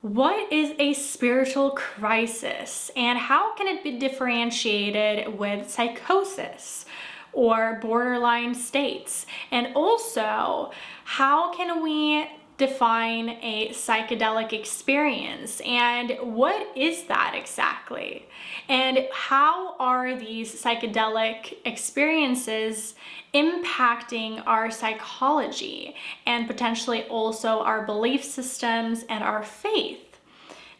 What is a spiritual crisis and how can it be differentiated with psychosis or borderline states? And also, how can we define a psychedelic experience and what is that exactly? And how are these psychedelic experiences impacting our psychology and potentially also our belief systems and our faith?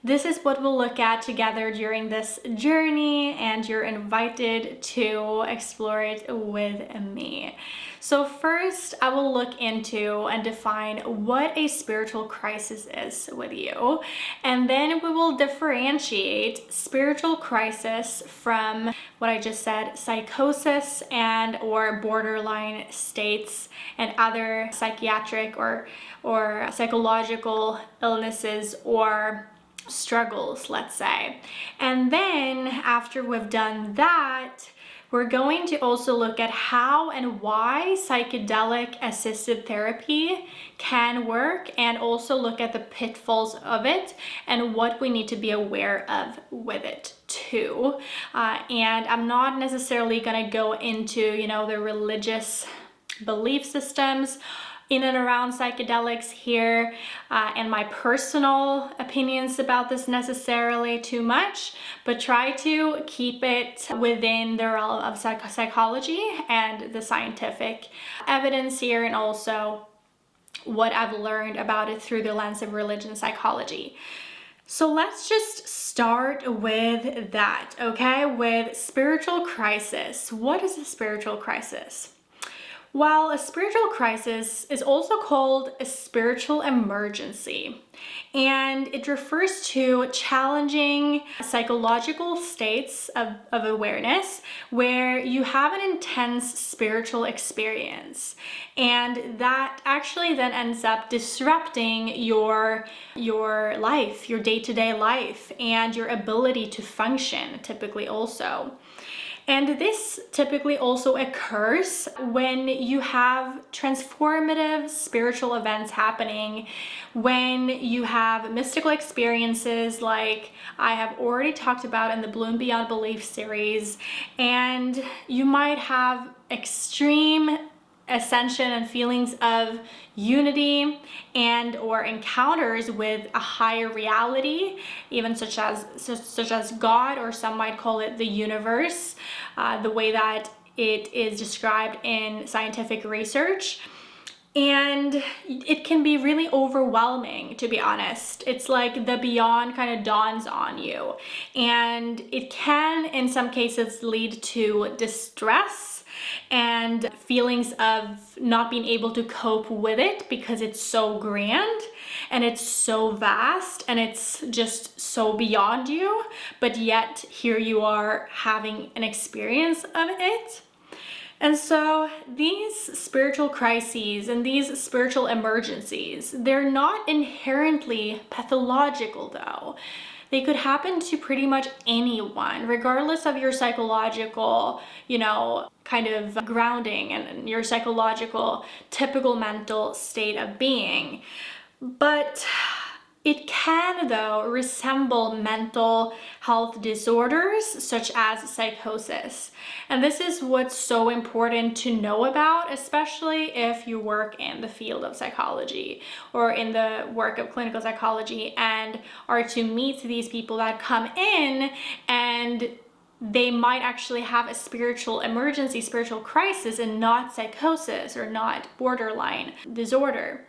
This is what we'll look at together during this journey, and you're invited to explore it with me. So first, I will look into and define what a spiritual crisis is with you, and then we will differentiate spiritual crisis from what I just said, psychosis and or borderline states and other psychiatric or psychological illnesses or struggles, let's say. And then after we've done that, we're going to also look at how and why psychedelic-assisted therapy can work, and also look at the pitfalls of it and what we need to be aware of with it too. And I'm not necessarily going to go into, the religious belief systems in and around psychedelics here, and my personal opinions about this necessarily too much, but try to keep it within the realm of psychology and the scientific evidence here, and also what I've learned about it through the lens of religion psychology. So let's just start with that, okay? With spiritual crisis. What is a spiritual crisis? Well, a spiritual crisis is also called a spiritual emergency, and it refers to challenging psychological states of awareness where you have an intense spiritual experience, and that actually then ends up disrupting your life, your day-to-day life, and your ability to function typically also. And this typically also occurs when you have transformative spiritual events happening, when you have mystical experiences like I have already talked about in the Bloom Beyond Belief series, and you might have extreme ascension and feelings of unity and or encounters with a higher reality, even such as God, or some might call it the universe, the way that it is described in scientific research. And it can be really overwhelming, to be honest. It's like the beyond kind of dawns on you, and it can in some cases lead to distress and feelings of not being able to cope with it because it's so grand and it's so vast and it's just so beyond you, but yet here you are having an experience of it. And so these spiritual crises and these spiritual emergencies, they're not inherently pathological though. They could happen to pretty much anyone, regardless of your psychological, kind of grounding and your psychological typical mental state of being. But it can, though, resemble mental health disorders such as psychosis. And this is what's so important to know about, especially if you work in the field of psychology or in the work of clinical psychology and are to meet these people that come in and they might actually have a spiritual emergency, spiritual crisis, and not psychosis or not borderline disorder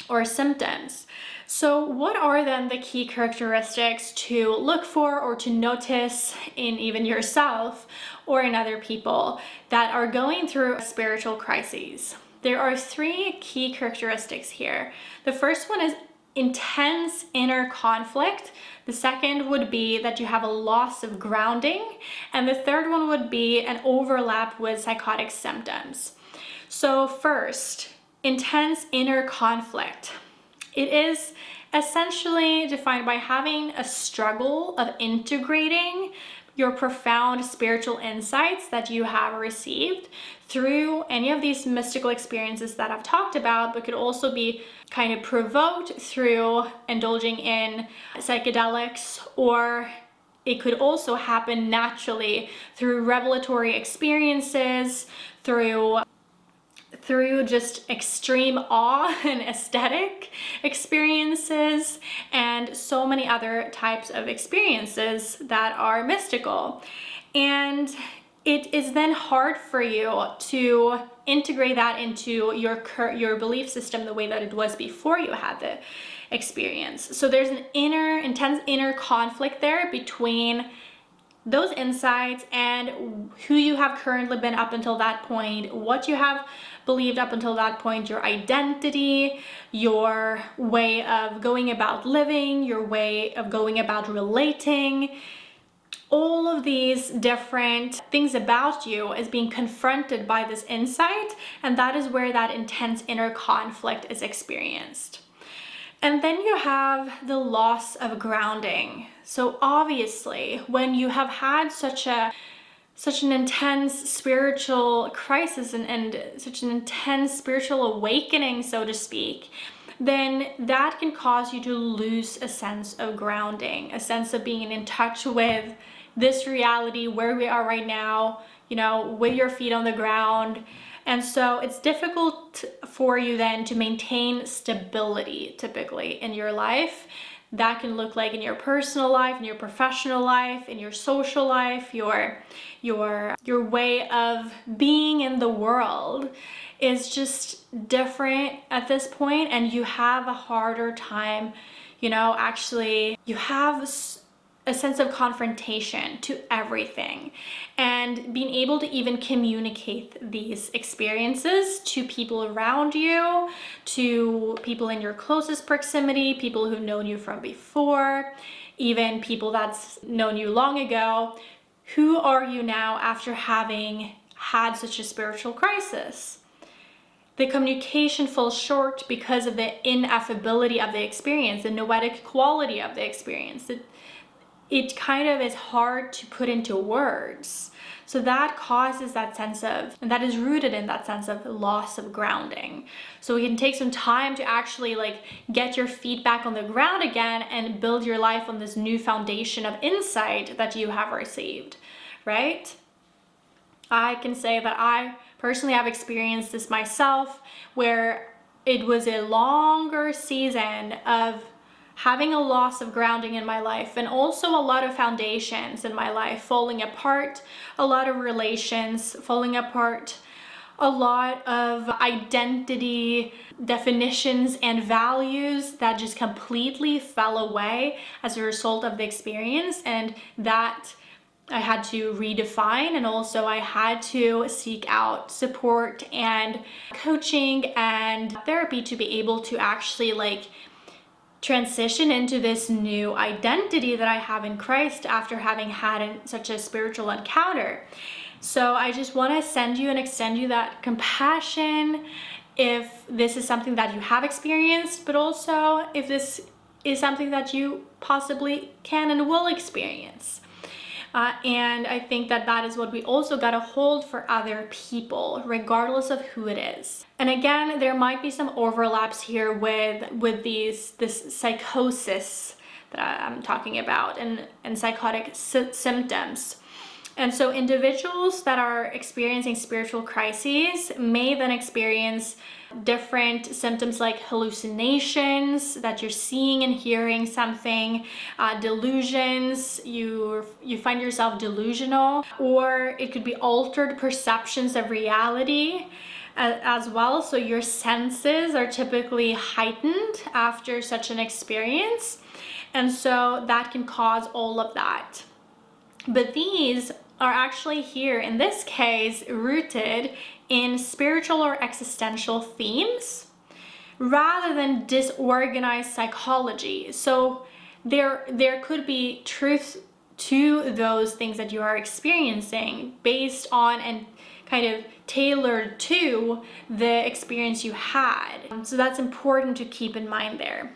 or symptoms. So what are then the key characteristics to look for or to notice in even yourself or in other people that are going through spiritual crises? There are three key characteristics here. The first one is intense inner conflict. The second would be that you have a loss of grounding. And the third one would be an overlap with psychotic symptoms. So first, intense inner conflict. It is essentially defined by having a struggle of integrating your profound spiritual insights that you have received through any of these mystical experiences that I've talked about, but could also be kind of provoked through indulging in psychedelics, or it could also happen naturally through revelatory experiences, through just extreme awe and aesthetic experiences, and so many other types of experiences that are mystical. And it is then hard for you to integrate that into your belief system the way that it was before you had the experience. So there's an intense inner conflict there between those insights and who you have currently been up until that point, what you have believed up until that point, your identity, your way of going about living, your way of going about relating. All of these different things about you is being confronted by this insight, and that is where that intense inner conflict is experienced. And then you have the loss of grounding. So obviously, when you have had such an intense spiritual crisis and such an intense spiritual awakening, so to speak, then that can cause you to lose a sense of grounding, a sense of being in touch with this reality, where we are right now, with your feet on the ground. And so it's difficult for you then to maintain stability typically in your life. That can look like in your personal life, in your professional life, in your social life, your way of being in the world is just different at this point, and you have a harder time, actually you have a sense of confrontation to everything, and being able to even communicate these experiences to people around you, to people in your closest proximity, people who've known you from before, even people that's known you long ago. Who are you now after having had such a spiritual crisis? The communication falls short because of the ineffability of the experience, the noetic quality of the experience. It kind of is hard to put into words. So that causes that sense of, and that is rooted in that sense of loss of grounding. So it can take some time to actually get your feet back on the ground again and build your life on this new foundation of insight that you have received, right? I can say that I personally have experienced this myself, where it was a longer season of having a loss of grounding in my life, and also a lot of foundations in my life falling apart, a lot of relations falling apart, a lot of identity definitions and values that just completely fell away as a result of the experience, and that I had to redefine. And also I had to seek out support and coaching and therapy to be able to actually transition into this new identity that I have in Christ after having had such a spiritual encounter. So I just want to send you and extend you that compassion if this is something that you have experienced, but also if this is something that you possibly can and will experience. And I think that is what we also got to hold for other people, regardless of who it is. And again, there might be some overlaps here with this psychosis that I'm talking about, and psychotic symptoms. And so individuals that are experiencing spiritual crises may then experience different symptoms like hallucinations, that you're seeing and hearing something, delusions, you find yourself delusional, or it could be altered perceptions of reality as well. So your senses are typically heightened after such an experience, and so that can cause all of that. But these are actually here in this case rooted in spiritual or existential themes rather than disorganized psychology. So there could be truth to those things that you are experiencing based on and kind of tailored to the experience you had. So that's important to keep in mind there.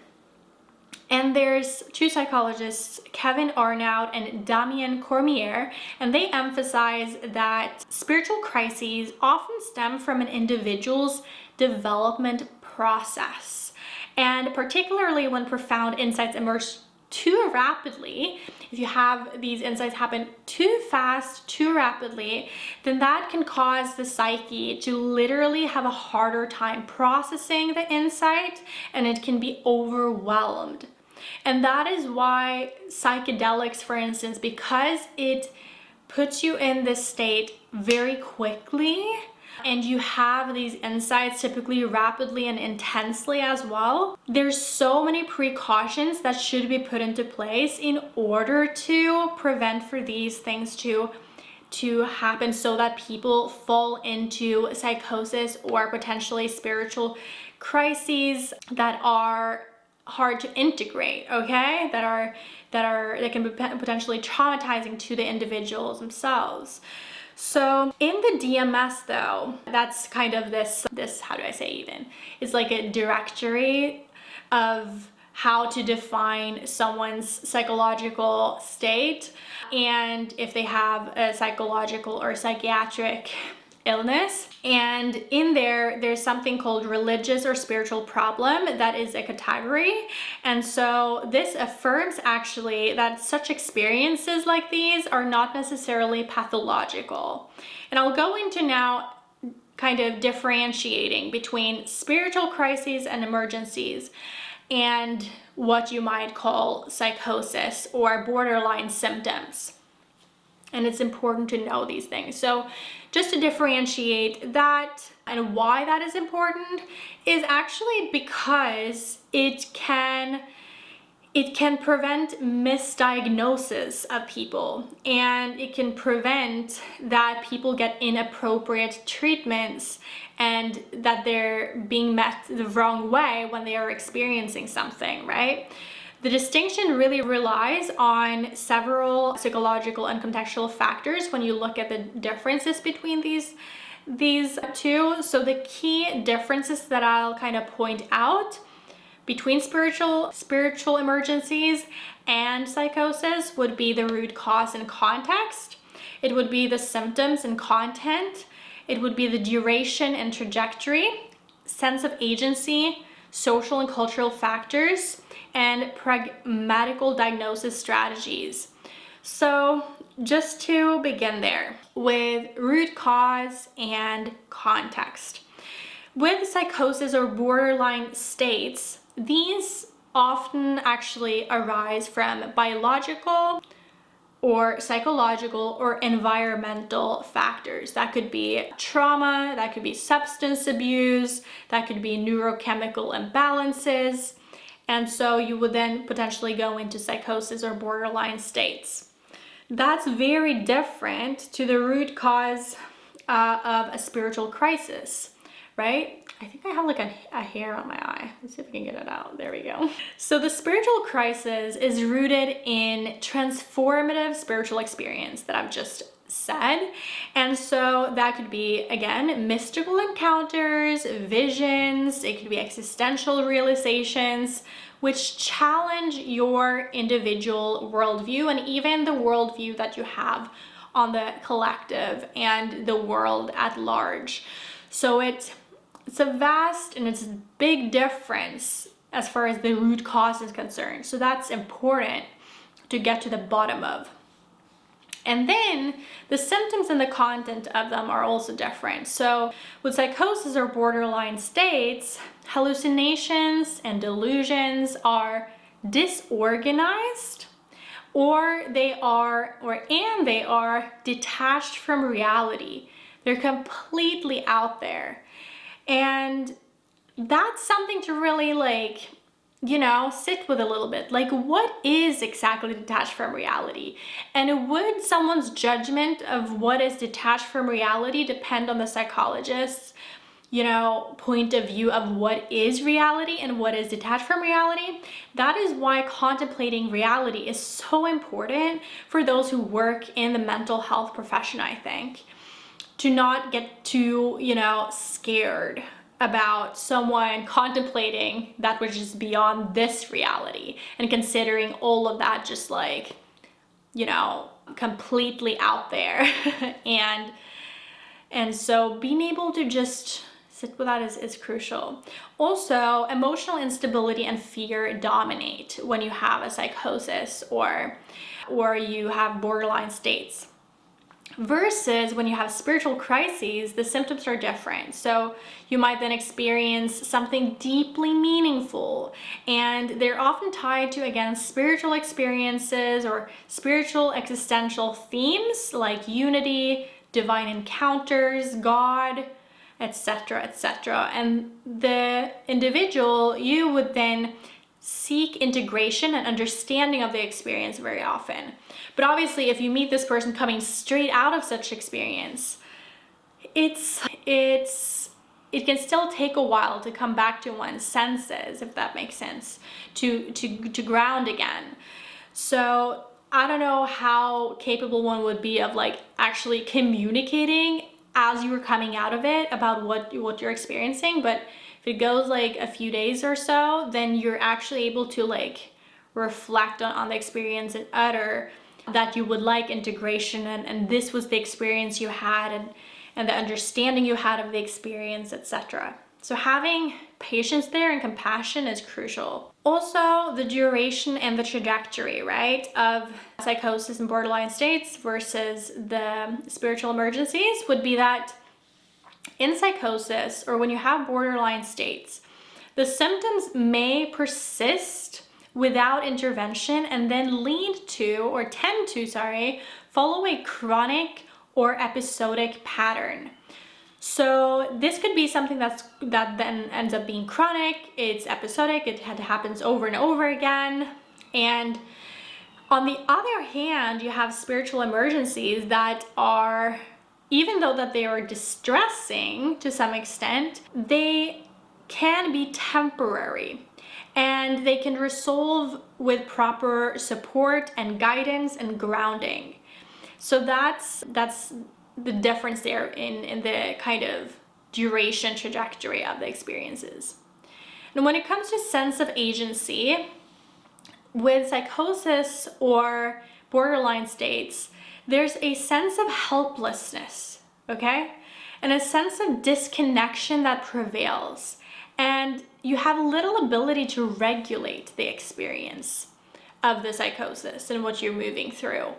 And there's two psychologists, Kevin Arnaud and Damien Cormier, and they emphasize that spiritual crises often stem from an individual's development process. And particularly when profound insights emerge too rapidly, if you have these insights happen too fast, too rapidly, then that can cause the psyche to literally have a harder time processing the insight, and it can be overwhelmed. And that is why psychedelics, for instance, because it puts you in this state very quickly, and you have these insights typically rapidly and intensely as well, there's so many precautions that should be put into place in order to prevent for these things to happen, so that people fall into psychosis or potentially spiritual crises that are hard to integrate, okay? That can be potentially traumatizing to the individuals themselves. So in the DMS though, that's kind of this, how do I say even? It's like a directory of how to define someone's psychological state and if they have a psychological or psychiatric illness. And in there's something called religious or spiritual problem that is a category. And so this affirms actually that such experiences like these are not necessarily pathological. And I'll go into now kind of differentiating between spiritual crises and emergencies and what you might call psychosis or borderline symptoms. And it's important to know these things. So just to differentiate that and why that is important is actually because it can prevent misdiagnosis of people, and it can prevent that people get inappropriate treatments and that they're being met the wrong way when they are experiencing something, right? The distinction really relies on several psychological and contextual factors when you look at the differences between these two. So the key differences that I'll kind of point out between spiritual emergencies and psychosis would be the root cause and context. It would be the symptoms and content. It would be the duration and trajectory, sense of agency, social and cultural factors, and pragmatical diagnosis strategies. So just to begin there with root cause and context. With psychosis or borderline states, these often actually arise from biological or psychological or environmental factors. That could be trauma, that could be substance abuse, that could be neurochemical imbalances. And so you would then potentially go into psychosis or borderline states. That's very different to the root cause of a spiritual crisis, right? I think I have like a hair on my eye. Let's see if we can get it out. There we go. So the spiritual crisis is rooted in transformative spiritual experience that I've just said. And so that could be, again, mystical encounters, visions, it could be existential realizations, which challenge your individual worldview and even the worldview that you have on the collective and the world at large. So it's a vast and it's a big difference as far as the root cause is concerned. So that's important to get to the bottom of. And then the symptoms and the content of them are also different. So with psychosis or borderline states, hallucinations and delusions are disorganized, or they are detached from reality. They're completely out there. And that's something to really sit with a little bit. Like, what is exactly detached from reality? And would someone's judgment of what is detached from reality depend on the psychologist's, point of view of what is reality and what is detached from reality? That is why contemplating reality is so important for those who work in the mental health profession, I think. To not get too, scared about someone contemplating that which is beyond this reality and considering all of that just like, you know, completely out there. and so being able to just sit with that is crucial. Also, emotional instability and fear dominate when you have a psychosis or you have borderline states. Versus when you have spiritual crises, the symptoms are different. So you might then experience something deeply meaningful, and they're often tied to, again, spiritual experiences or spiritual existential themes like unity, divine encounters, God, etc., etc. And the individual, you would then seek integration and understanding of the experience very often. But obviously, if you meet this person coming straight out of such experience, it can still take a while to come back to one's senses, if that makes sense, to ground again. So I don't know how capable one would be of like actually communicating as you were coming out of it about what you're experiencing, but if it goes like a few days or so, then you're actually able to like reflect on the experience and utter that you would like integration, and this was the experience you had, and the understanding you had of the experience, etc. So having patience there and compassion is crucial. Also, the duration and the trajectory, right, of psychosis and borderline states versus the spiritual emergencies would be that in psychosis, or when you have borderline states, the symptoms may persist without intervention and then follow a chronic or episodic pattern. So this could be something that then ends up being chronic, it's episodic, it happens over and over again. And on the other hand, you have spiritual emergencies that are, even though that they are distressing to some extent, they can be temporary. And they can resolve with proper support and guidance and grounding. So that's the difference there in the kind of duration trajectory of the experiences. And when it comes to sense of agency, with psychosis or borderline states, there's a sense of helplessness, okay? And a sense of disconnection that prevails. And you have little ability to regulate the experience of the psychosis and what you're moving through.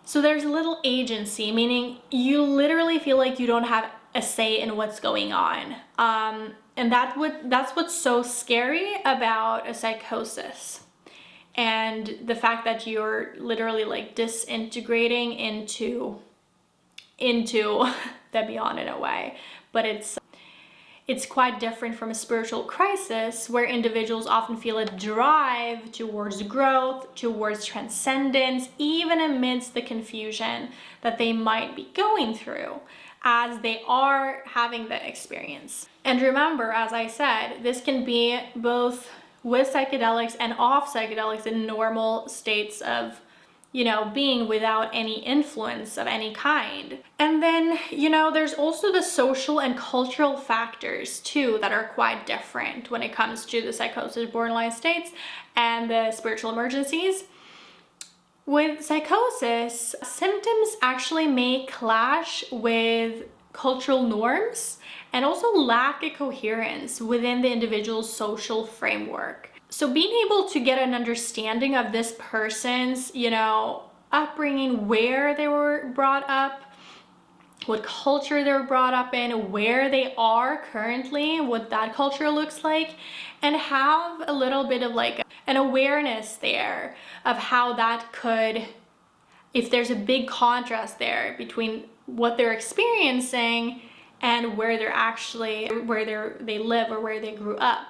So there's little agency, meaning you literally feel like you don't have a say in what's going on. And that's what's so scary about a psychosis. And the fact that you're literally like disintegrating into the beyond in a way. But it's quite different from a spiritual crisis, where individuals often feel a drive towards growth, towards transcendence, even amidst the confusion that they might be going through as they are having the experience. And remember, as I said, this can be both with psychedelics and off psychedelics in normal states of, you know, being without any influence of any kind. And then, you know, there's also the social and cultural factors too that are quite different when it comes to the psychosis borderline states and the spiritual emergencies. With psychosis, symptoms actually may clash with cultural norms and also lack a coherence within the individual's social framework. So being able to get an understanding of this person's, you know, upbringing, where they were brought up, what culture they were brought up in, where they are currently, what that culture looks like, and have a little bit of like an awareness there of how that could, if there's a big contrast there between what they're experiencing and where they're actually, they live or where they grew up,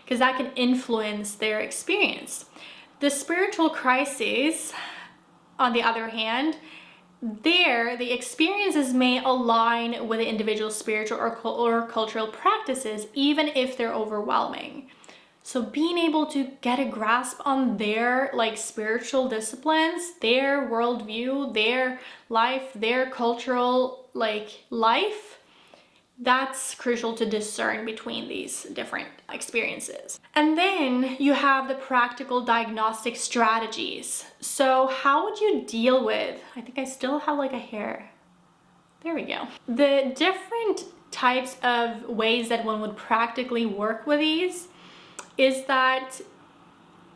because that can influence their experience. The spiritual crises, on the other hand, the experiences may align with the individual's spiritual or cultural practices, even if they're overwhelming. So being able to get a grasp on their like spiritual disciplines, their worldview, their life, their cultural like life, That's crucial to discern between these different experiences. And then you have the practical diagnostic strategies. So how would you deal with, I think I still have like a hair. There we go. The different types of ways that one would practically work with these is that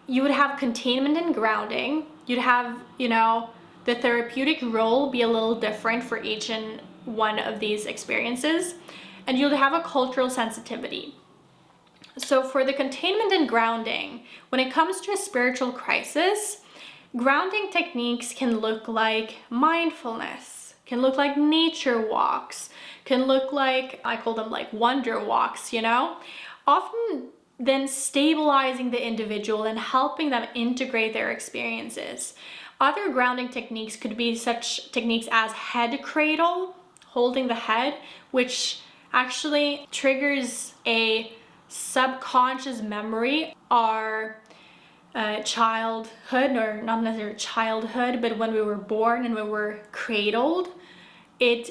you would have containment and grounding. You'd have, the therapeutic role be a little different for each and one of these experiences. And you'll have a cultural sensitivity. So for the containment and grounding, when it comes to a spiritual crisis, grounding techniques can look like mindfulness, can look like nature walks, can look like, I call them like wonder walks, often then stabilizing the individual and helping them integrate their experiences. Other grounding techniques could be such techniques as head cradle, holding the head, which actually triggers a subconscious memory, our childhood, or not necessarily childhood, but when we were born and when we were cradled, it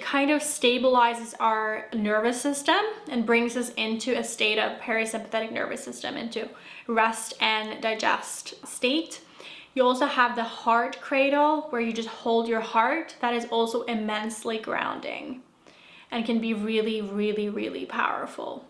kind of stabilizes our nervous system and brings us into a state of parasympathetic nervous system, into rest and digest state. You also have the heart cradle, where you just hold your heart. That is also immensely grounding and can be really, really, really powerful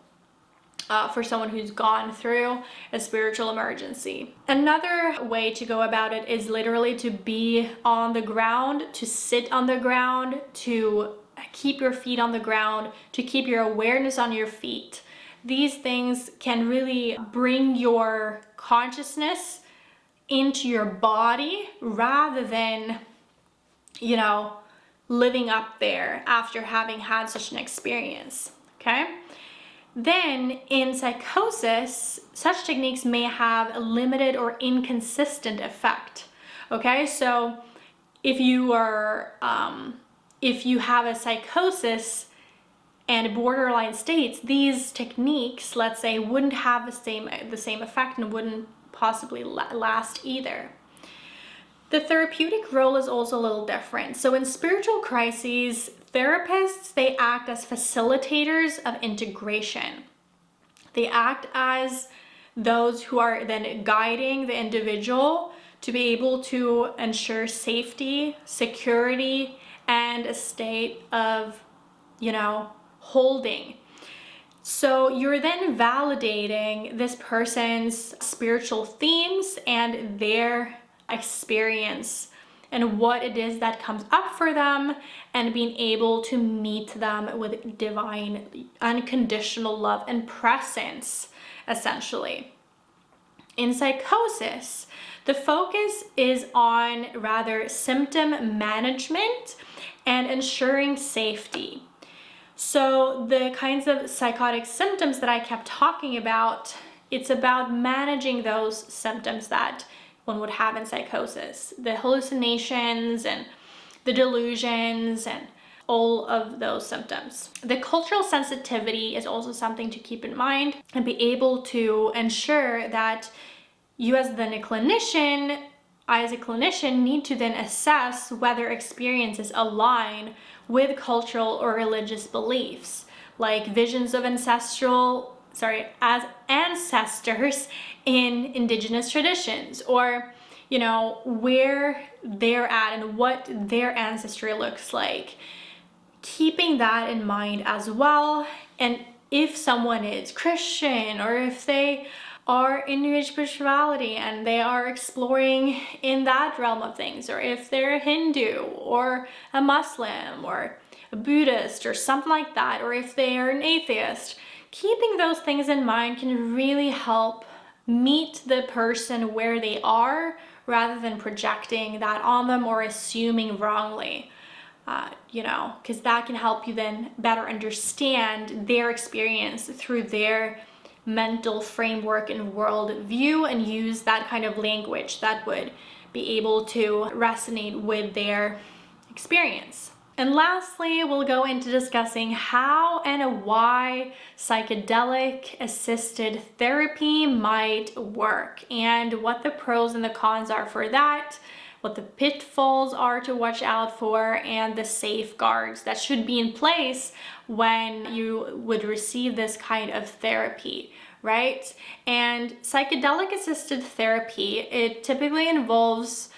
for someone who's gone through a spiritual emergency. Another way to go about it is literally to be on the ground, to sit on the ground, to keep your feet on the ground, to keep your awareness on your feet. These things can really bring your consciousness into your body rather than, living up there after having had such an experience, okay? Then in psychosis, such techniques may have a limited or inconsistent effect, okay? So if you have a psychosis and borderline states, these techniques, let's say, wouldn't have the same effect and wouldn't possibly last either. The therapeutic role is also a little different. So in spiritual crises, therapists, they act as facilitators of integration. They act as those who are then guiding the individual to be able to ensure safety, security, and a state of, holding. So you're then validating this person's spiritual themes and their experience and what it is that comes up for them, and being able to meet them with divine unconditional love and presence, essentially. In psychosis, the focus is on rather symptom management and ensuring safety. So the kinds of psychotic symptoms that I kept talking about, it's about managing those symptoms that one would have in psychosis, the hallucinations and the delusions and all of those symptoms. The cultural sensitivity is also something to keep in mind and be able to ensure that you as a clinician need to then assess whether experiences align with cultural or religious beliefs, like visions of as ancestors in indigenous traditions, or where they're at and what their ancestry looks like. Keeping that in mind as well. And if someone is Christian, or if they are in New Age spirituality and they are exploring in that realm of things, or if they're a Hindu or a Muslim or a Buddhist or something like that, or if they are an atheist, keeping those things in mind can really help meet the person where they are rather than projecting that on them or assuming wrongly, because that can help you then better understand their experience through their mental framework and world view, and use that kind of language that would be able to resonate with their experience. And lastly, we'll go into discussing how and why psychedelic-assisted therapy might work, and what the pros and the cons are for that, what the pitfalls are to watch out for, and the safeguards that should be in place when you would receive this kind of therapy, right? And psychedelic assisted therapy, it typically involves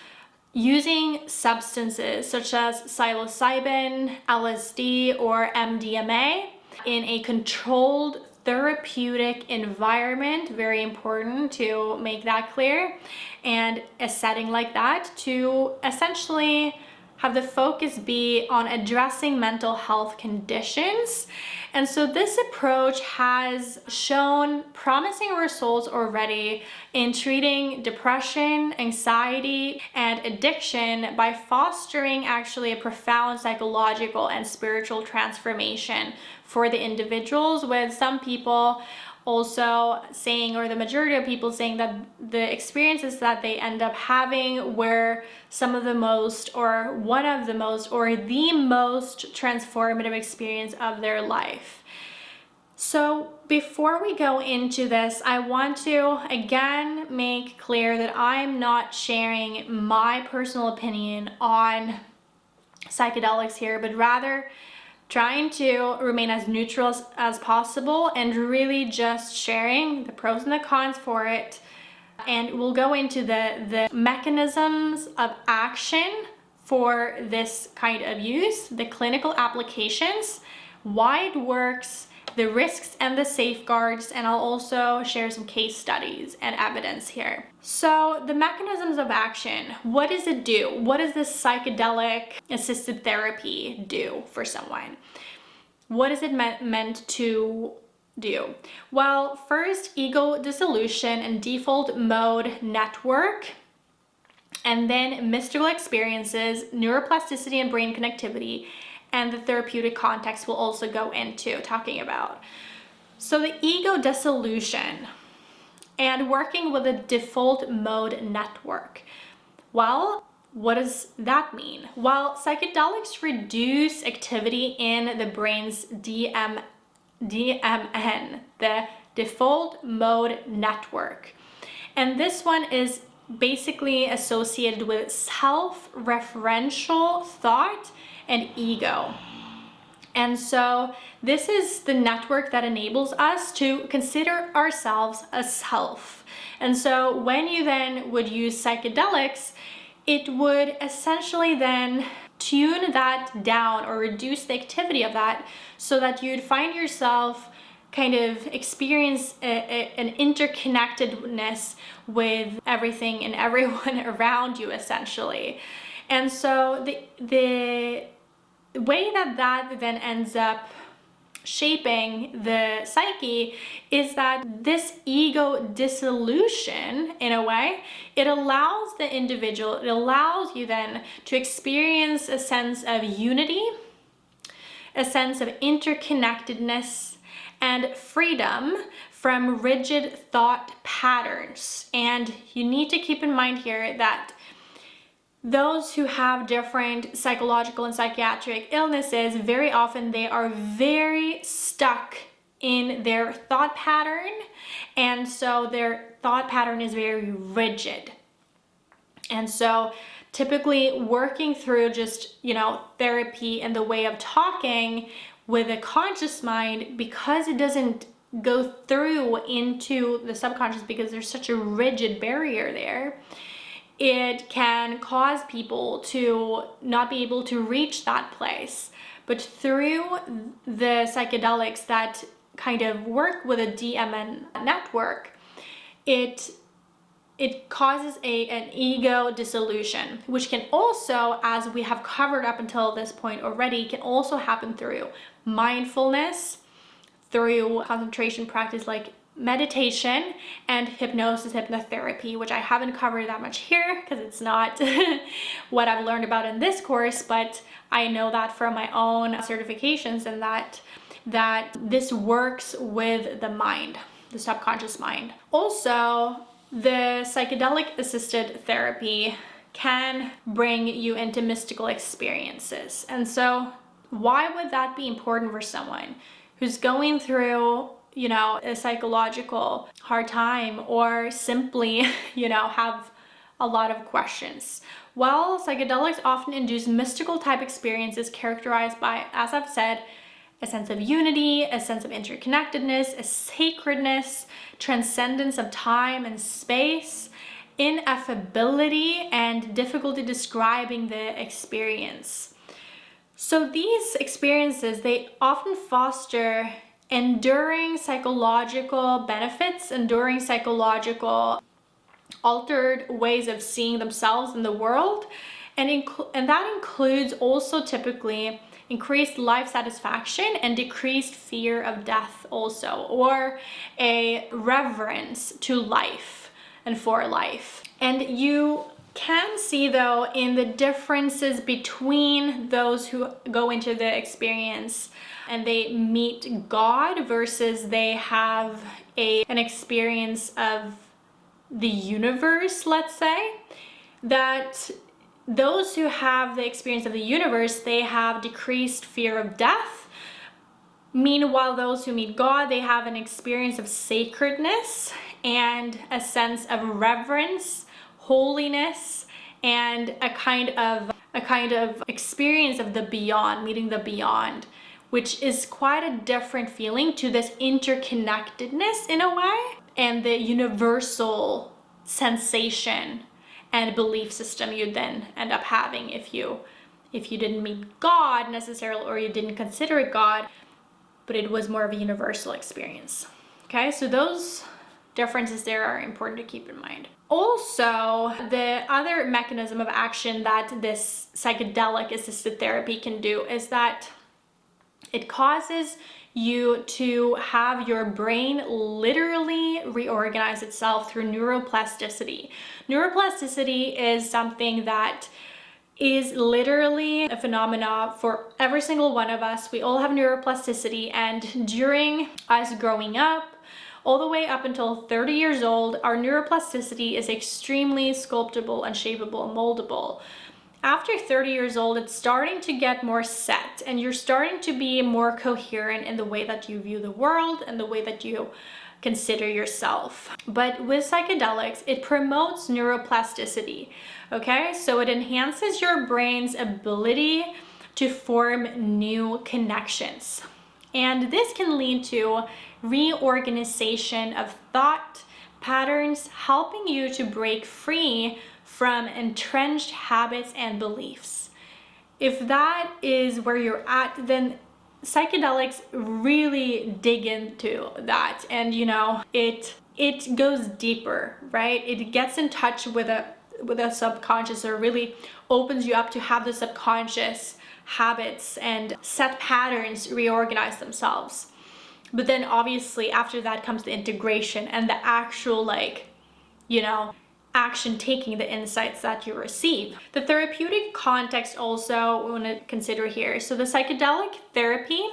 using substances such as psilocybin, LSD, or MDMA in a controlled therapeutic environment, very important to make that clear, and a setting like that to essentially have the focus be on addressing mental health conditions. And so this approach has shown promising results already in treating depression, anxiety, and addiction by fostering actually a profound psychological and spiritual transformation for the individuals, with some people also saying, or the majority of people saying, that the experiences that they end up having were some of the most, or one of the most, or the most transformative experience of their life. So before we go into this, I want to again make clear that I'm not sharing my personal opinion on psychedelics here, but rather trying to remain as neutral as possible and really just sharing the pros and the cons for it. And we'll go into the mechanisms of action for this kind of use, the clinical applications, why it works, the risks and the safeguards, and I'll also share some case studies and evidence here. So the mechanisms of action, what does it do? What does this psychedelic assisted therapy do for someone? What is it meant to do? Well, first, ego dissolution and default mode network, and then mystical experiences, neuroplasticity and brain connectivity, and the therapeutic context we'll also go into talking about. So the ego dissolution and working with a default mode network. Well, what does that mean? Well, psychedelics reduce activity in the brain's DMN, the default mode network. And this one is basically associated with self-referential thought and ego. And so this is the network that enables us to consider ourselves a self. And so when you then would use psychedelics, it would essentially then tune that down or reduce the activity of that so that you'd find yourself kind of experience an interconnectedness with everything and everyone around you, essentially. And so the way that then ends up shaping the psyche is that this ego dissolution, in a way, it allows the individual, it allows you then to experience a sense of unity, a sense of interconnectedness, and freedom from rigid thought patterns. And you need to keep in mind here that those who have different psychological and psychiatric illnesses, very often they are very stuck in their thought pattern, and so their thought pattern is very rigid. And so typically working through just, therapy and the way of talking with a conscious mind, because it doesn't go through into the subconscious because there's such a rigid barrier there, it can cause people to not be able to reach that place. But through the psychedelics that kind of work with a DMN network, it causes an ego dissolution, which can also, as we have covered up until this point already, can also happen through mindfulness, through concentration practice like meditation, and hypnosis, hypnotherapy, which I haven't covered that much here because it's not what I've learned about in this course, but I know that from my own certifications, and that this works with the mind, the subconscious mind. Also, the psychedelic assisted therapy can bring you into mystical experiences. And so why would that be important for someone who's going through a psychological hard time, or simply, have a lot of questions. Well, psychedelics often induce mystical type experiences characterized by, as I've said, a sense of unity, a sense of interconnectedness, a sacredness, transcendence of time and space, ineffability, and difficulty describing the experience. So these experiences, they often foster enduring psychological benefits, enduring psychological altered ways of seeing themselves in the world, and that includes also typically increased life satisfaction and decreased fear of death also, or a reverence to life and for life. And you can see though in the differences between those who go into the experience and they meet God versus they have an experience of the universe, let's say, that those who have the experience of the universe, they have decreased fear of death. Meanwhile, those who meet God, they have an experience of sacredness and a sense of reverence, holiness, and a kind of experience of the beyond, meeting the beyond, which is quite a different feeling to this interconnectedness in a way, and the universal sensation and belief system you then end up having if you didn't meet God necessarily, or you didn't consider it God, but it was more of a universal experience. Okay, so those differences there are important to keep in mind. Also, the other mechanism of action that this psychedelic assisted therapy can do is that it causes you to have your brain literally reorganize itself through neuroplasticity. Neuroplasticity is something that is literally a phenomena for every single one of us. We all have neuroplasticity, and during us growing up, all the way up until 30 years old, our neuroplasticity is extremely sculptable and shapeable and moldable. After 30 years old, it's starting to get more set, and you're starting to be more coherent in the way that you view the world and the way that you consider yourself. But with psychedelics, it promotes neuroplasticity, okay? So it enhances your brain's ability to form new connections. And this can lead to reorganization of thought patterns, helping you to break free from entrenched habits and beliefs. If that is where you're at, then psychedelics really dig into that, and it goes deeper, right? It gets in touch with a subconscious, or really opens you up to have the subconscious habits and set patterns reorganize themselves. But then obviously after that comes the integration and the actual action taking the insights that you receive. The therapeutic context also we want to consider here. So the psychedelic therapy,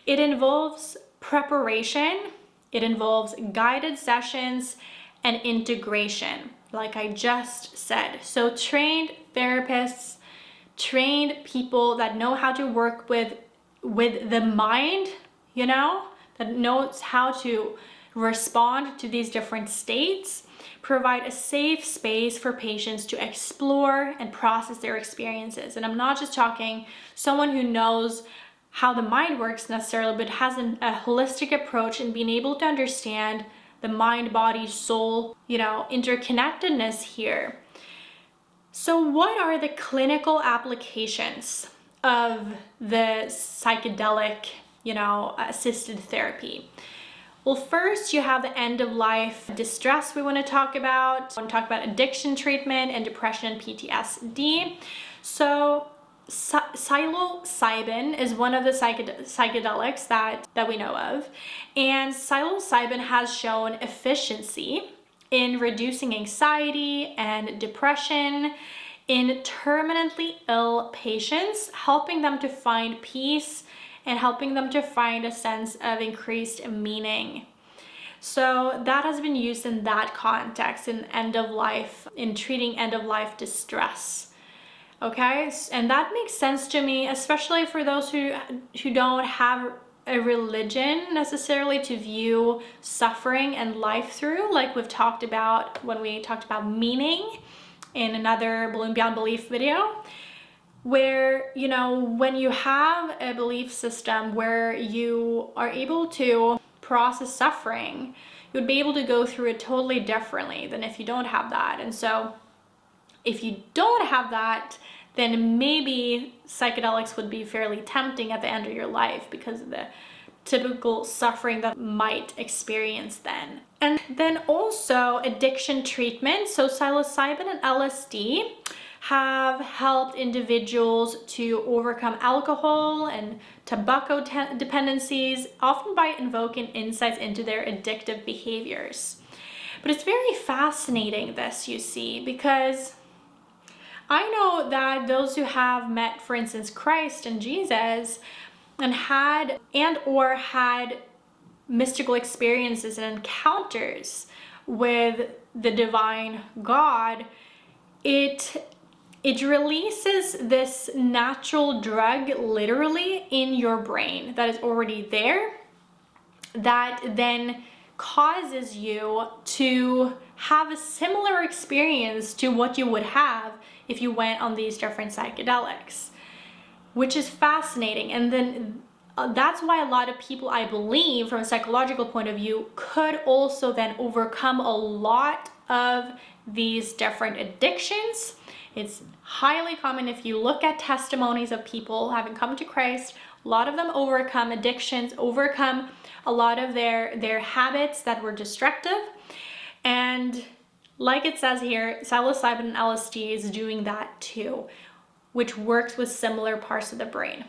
it involves preparation, it involves guided sessions, and integration, like I just said. So trained therapists, trained people that know how to work with the mind, that knows how to respond to these different states, provide a safe space for patients to explore and process their experiences. And I'm not just talking someone who knows how the mind works necessarily, but has a holistic approach in being able to understand the mind, body, soul, interconnectedness here. So what are the clinical applications of the psychedelic, assisted therapy? Well, first you have the end-of-life distress we want to talk about. I want to talk about addiction treatment and depression and PTSD. So psilocybin is one of the psychedelics that we know of. And psilocybin has shown efficiency in reducing anxiety and depression in terminally ill patients, helping them to find peace and helping them to find a sense of increased meaning. So that has been used in that context, in treating end-of-life distress. Okay, and that makes sense to me, especially for those who don't have a religion necessarily to view suffering and life through, like we've talked about when we talked about meaning in another Bloom Beyond Belief video, where, you know, when you have a belief system where you are able to process suffering, you would be able to go through it totally differently than if you don't have that. And so if you don't have that, then maybe psychedelics would be fairly tempting at the end of your life because of the typical suffering that might experience then. And then also addiction treatment. So psilocybin and LSD have helped individuals to overcome alcohol and tobacco dependencies, often by invoking insights into their addictive behaviors. But it's very fascinating, this, you see, because I know that those who have met, for instance, Christ and Jesus and had mystical experiences and encounters with the divine God, it releases this natural drug literally in your brain that is already there, that then causes you to have a similar experience to what you would have if you went on these different psychedelics, which is fascinating. And then that's why a lot of people, I believe, from a psychological point of view, could also then overcome a lot of these different addictions. It's highly common if you look at testimonies of people having come to Christ, a lot of them overcome addictions, overcome a lot of their habits that were destructive. And like it says here, psilocybin and LSD is doing that too, which works with similar parts of the brain.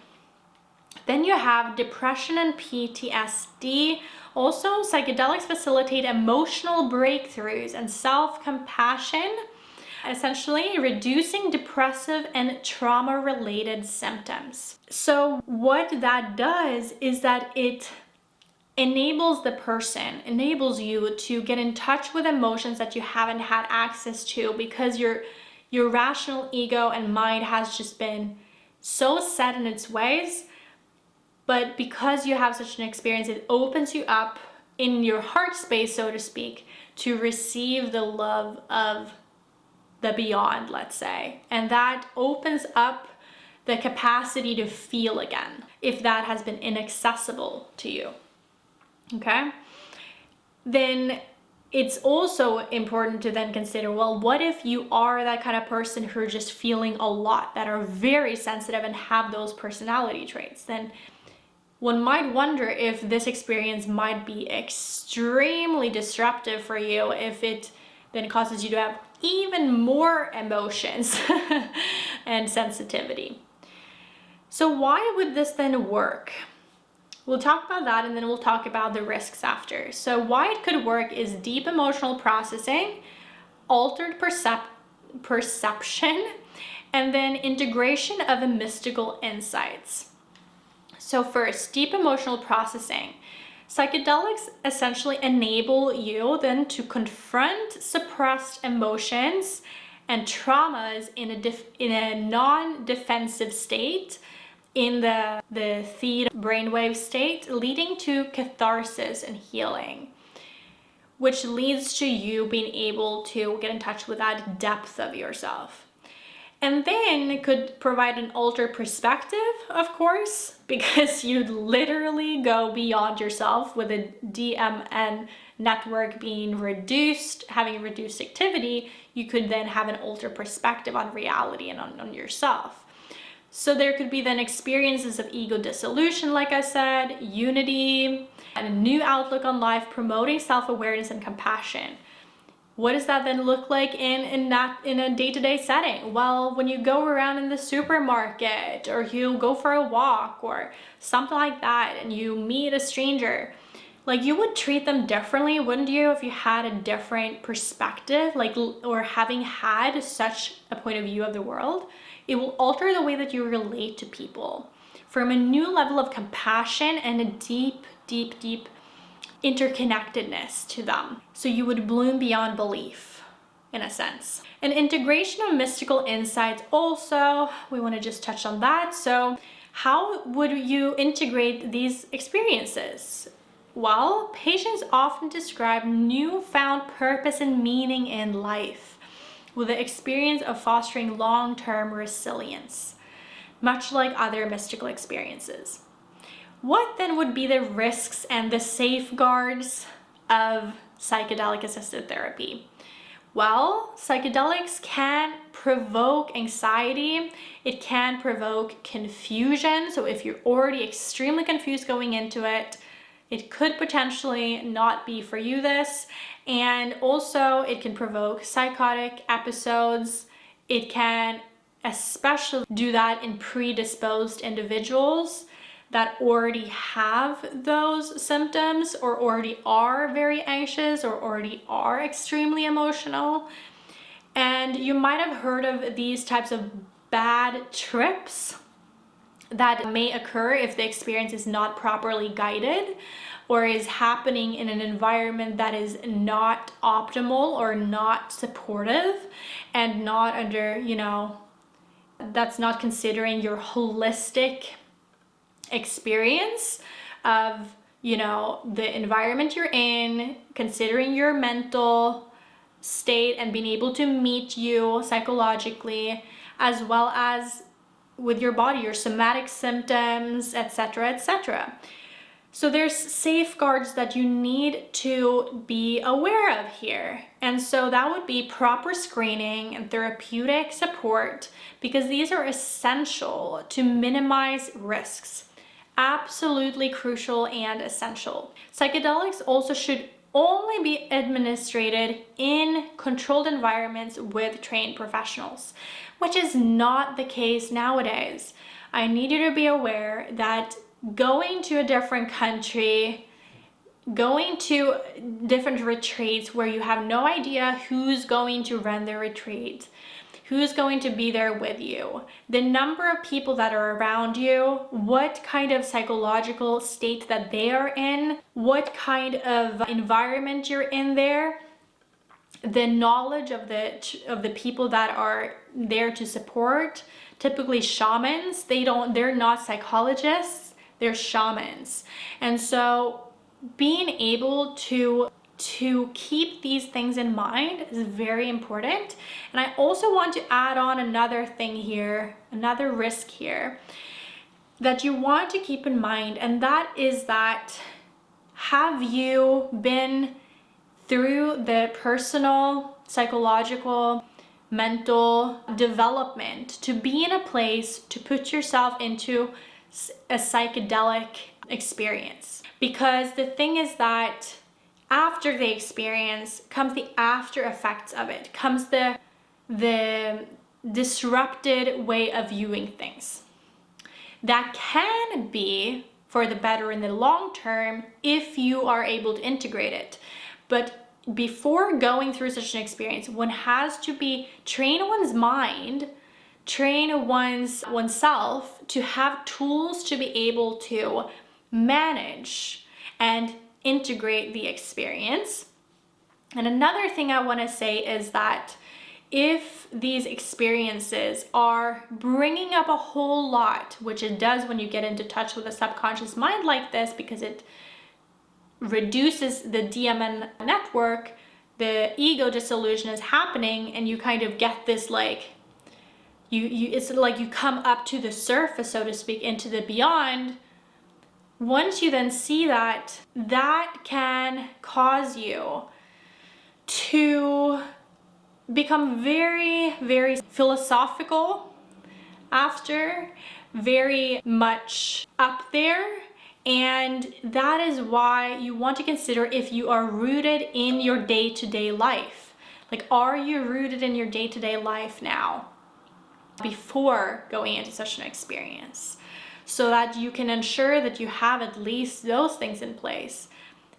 Then you have depression and PTSD. Also, psychedelics facilitate emotional breakthroughs and self-compassion, essentially reducing depressive and trauma-related symptoms. So what that does is that it enables enables you to get in touch with emotions that you haven't had access to, because your rational ego and mind has just been so set in its ways. But because you have such an experience, it opens you up in your heart space, so to speak, to receive the love of the beyond, let's say. And that opens up the capacity to feel again, if that has been inaccessible to you. Okay? Then it's also important to then consider, well, what if you are that kind of person who are just feeling a lot, that are very sensitive and have those personality traits? Then one might wonder if this experience might be extremely disruptive for you, if it then causes you to have even more emotions and sensitivity. So why would this then work? We'll talk about that, and then we'll talk about the risks after. So why it could work is deep emotional processing, altered perception, and then integration of the mystical insights. So first, deep emotional processing. Psychedelics essentially enable you then to confront suppressed emotions and traumas in a non-defensive state, in the theta brainwave state, leading to catharsis and healing, which leads to you being able to get in touch with that depth of yourself. And then it could provide an altered perspective, of course, because you'd literally go beyond yourself with a DMN network being reduced, having reduced activity. You could then have an altered perspective on reality and on yourself. So there could be then experiences of ego dissolution, like I said, unity, and a new outlook on life, promoting self-awareness and compassion. What does that then look like in a day-to-day setting? Well, when you go around in the supermarket, or you go for a walk or something like that, and you meet a stranger, like, you would treat them differently, wouldn't you, if you had a different perspective, like, or having had such a point of view of the world? It will alter the way that you relate to people from a new level of compassion and a deep, deep, deep interconnectedness to them. So you would bloom beyond belief, in a sense. An integration of mystical insights also, we want to just touch on that. So how would you integrate these experiences? Well, patients often describe newfound purpose and meaning in life, with the experience of fostering long-term resilience, much like other mystical experiences. What then would be the risks and the safeguards of psychedelic-assisted therapy? Well, psychedelics can provoke anxiety. It can provoke confusion. So if you're already extremely confused going into it, it could potentially not be for you this. And also it can provoke psychotic episodes. It can especially do that in predisposed individuals that already have those symptoms or already are very anxious or already are extremely emotional. And you might have heard of these types of bad trips that may occur if the experience is not properly guided or is happening in an environment that is not optimal or not supportive and not under, that's not considering your holistic experience of, the environment you're in, considering your mental state and being able to meet you psychologically, as well as with your body, your somatic symptoms, etc., etc. So there's safeguards that you need to be aware of here. And so that would be proper screening and therapeutic support, because these are essential to minimize risks. Absolutely crucial and essential. Psychedelics also should only be administered in controlled environments with trained professionals, which is not the case nowadays. I need you to be aware that going to a different country, going to different retreats where you have no idea who's going to run the retreat, who's going to be there with you, the number of people that are around you, what kind of psychological state that they are in, what kind of environment you're in there, the knowledge of the people that are there to support. Typically shamans, they're not psychologists, they're shamans. And so being able to keep these things in mind is very important. And I also want to add on another thing here, another risk here that you want to keep in mind, and that is that, have you been through the personal, psychological, mental development to be in a place to put yourself into a psychedelic experience? Because the thing is that after the experience comes the after effects of it, comes the disrupted way of viewing things. That can be for the better in the long term if you are able to integrate it. But before going through such an experience, one has to train one's mind, train oneself to have tools to be able to manage and integrate the experience. And another thing I want to say is that if these experiences are bringing up a whole lot, which it does when you get into touch with a subconscious mind like this, because it reduces the DMN network, the ego dissolution is happening, and you kind of get this it's like you come up to the surface, so to speak, into the beyond. Once you then see that, that can cause you to become very, very philosophical after, very much up there. And that is why you want to consider if you are rooted in your day-to-day life. Like, are you rooted in your day-to-day life now before going into such an experience? So that you can ensure that you have at least those things in place.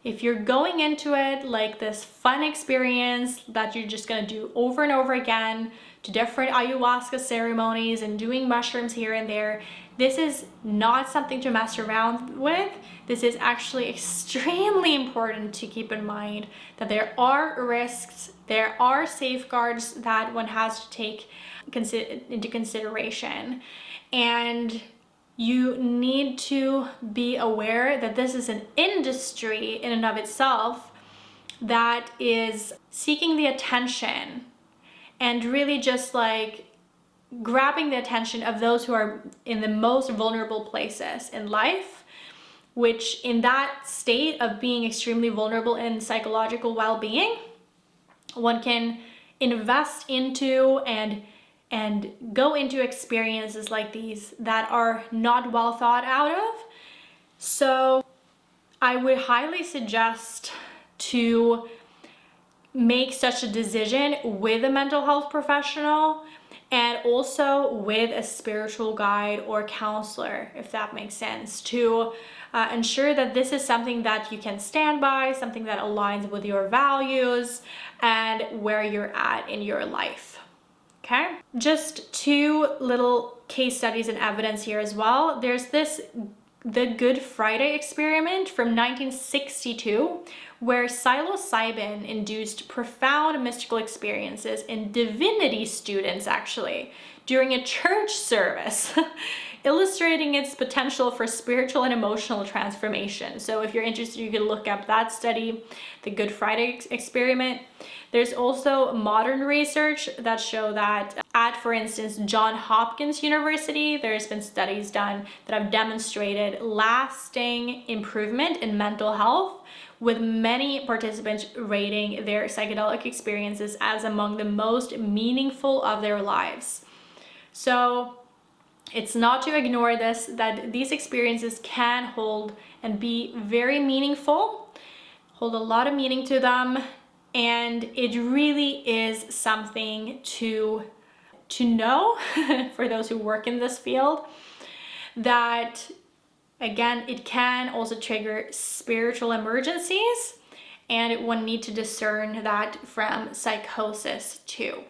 If you're going into it like this fun experience that you're just gonna do over and over again to different ayahuasca ceremonies and doing mushrooms here and there, this is not something to mess around with. This is actually extremely important to keep in mind that there are risks, there are safeguards that one has to take into consideration. And you need to be aware that this is an industry in and of itself that is seeking the attention and really just like grabbing the attention of those who are in the most vulnerable places in life, which in that state of being extremely vulnerable in psychological well-being, one can invest into and go into experiences like these that are not well thought out of. So I would highly suggest to make such a decision with a mental health professional and also with a spiritual guide or counselor, if that makes sense, to ensure that this is something that you can stand by, something that aligns with your values and where you're at in your life. Okay, just two little case studies and evidence here as well. There's the Good Friday experiment from 1962, where psilocybin induced profound mystical experiences in divinity students actually during a church service, illustrating its potential for spiritual and emotional transformation. So if you're interested, you can look up that study, the Good Friday experiment. There's also modern research that show that at, for instance, Johns Hopkins University, there's been studies done that have demonstrated lasting improvement in mental health, with many participants rating their psychedelic experiences as among the most meaningful of their lives. So it's not to ignore this, that these experiences can hold and be very meaningful, hold a lot of meaning to them, and it really is something to know for those who work in this field, that again, it can also trigger spiritual emergencies, and one need to discern that from psychosis too.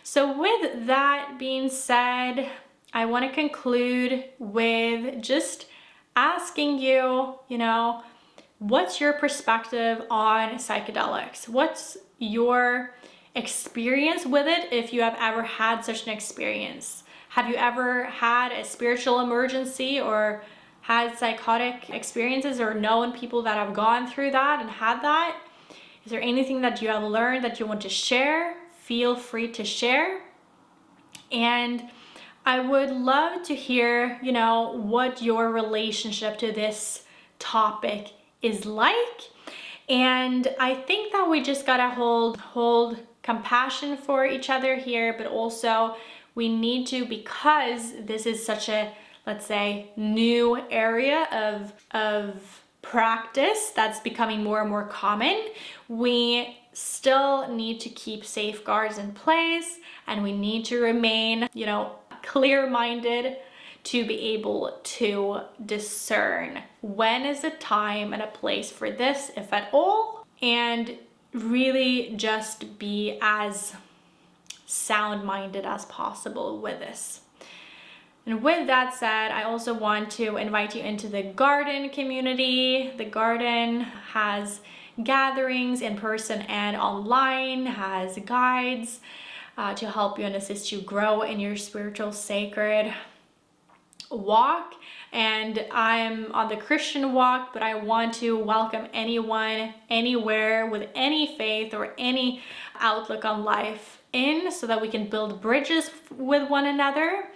So with that being said, I want to conclude with just asking you, what's your perspective on psychedelics? What's your experience with it, if you have ever had such an experience? Have you ever had a spiritual emergency or had psychotic experiences, or known people that have gone through that and had that? Is there anything that you have learned that you want to share? Feel free to share. And I would love to hear, what your relationship to this topic is like. And I think that we just gotta hold compassion for each other here, but also we need to, because this is such a, let's say, new area of practice that's becoming more and more common, we still need to keep safeguards in place, and we need to remain, clear-minded to be able to discern when is a time and a place for this, if at all, and really just be as sound-minded as possible with this. And with that said, I also want to invite you into the garden community. The garden has gatherings in person and online, has guides to help you and assist you grow in your spiritual sacred walk. And I'm on the Christian walk, but I want to welcome anyone, anywhere, with any faith or any outlook on life in, so that we can build bridges with one another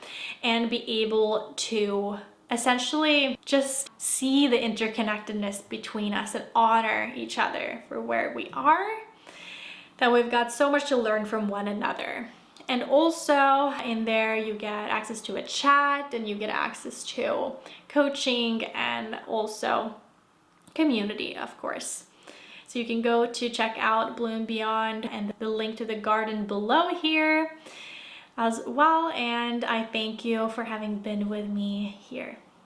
and be able to essentially just see the interconnectedness between us and honor each other for where we are, that we've got so much to learn from one another. And also in there you get access to a chat, and you get access to coaching and also community, of course. So you can go to check out Bloom Beyond, and the link to the garden below here as well. And I thank you for having been with me here.